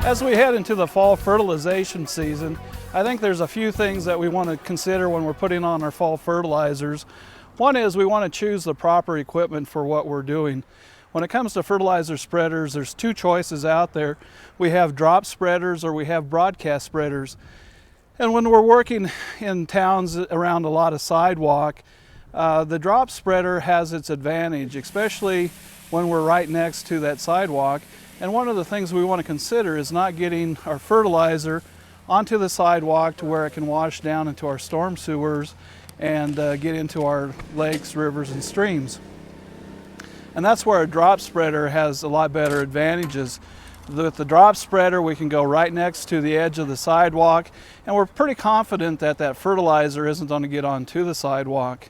As we head into the fall fertilization season, I think there's a few things that we want to consider when we're putting on our fall fertilizers. One is we want to choose the proper equipment for what we're doing. When it comes to fertilizer spreaders, there's two choices out there. We have drop spreaders or we have broadcast spreaders. And when we're working in towns around a lot of sidewalk, the drop spreader has its advantage, especially when we're right next to that sidewalk. And one of the things we want to consider is not getting our fertilizer onto the sidewalk to where it can wash down into our storm sewers and get into our lakes, rivers, and streams. And that's where a drop spreader has a lot better advantages. With the drop spreader, we can go right next to the edge of the sidewalk, and we're pretty confident that that fertilizer isn't going to get onto the sidewalk.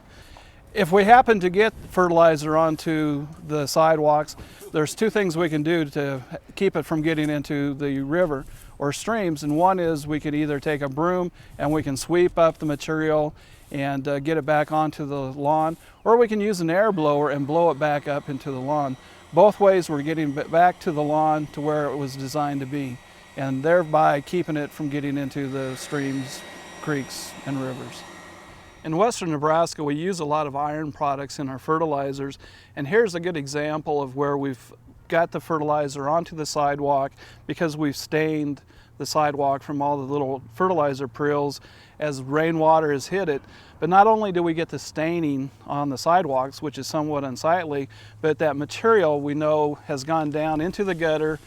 If we happen to get fertilizer onto the sidewalks, there's two things we can do to keep it from getting into the river or streams. And one is we could either take a broom and we can sweep up the material and get it back onto the lawn, or we can use an air blower and blow it back up into the lawn. Both ways we're getting it back to the lawn to where it was designed to be, and thereby keeping it from getting into the streams, creeks, and rivers. In western Nebraska, we use a lot of iron products in our fertilizers, and here's a good example of where we've got the fertilizer onto the sidewalk because we've stained the sidewalk from all the little fertilizer prills as rainwater has hit it. But not only do we get the staining on the sidewalks, which is somewhat unsightly, but that material we know has gone down into the gutter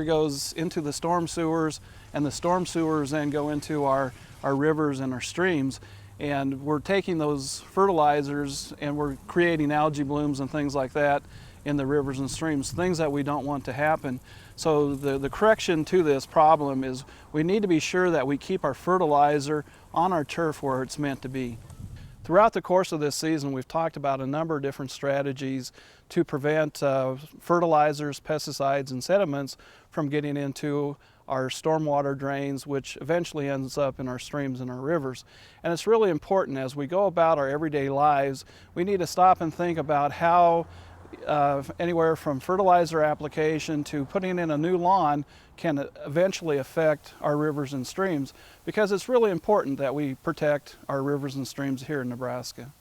goes into the storm sewers, and the storm sewers then go into our rivers and our streams. And we're taking those fertilizers and we're creating algae blooms and things like that in the rivers and streams, things that we don't want to happen. So the correction to this problem is we need to be sure that we keep our fertilizer on our turf where it's meant to be. Throughout the course of this season, we've talked about a number of different strategies to prevent fertilizers, pesticides, and sediments from getting into our stormwater drains, which eventually ends up in our streams and our rivers. And it's really important as we go about our everyday lives, we need to stop and think about how anywhere from fertilizer application to putting in a new lawn can eventually affect our rivers and streams, because it's really important that we protect our rivers and streams here in Nebraska.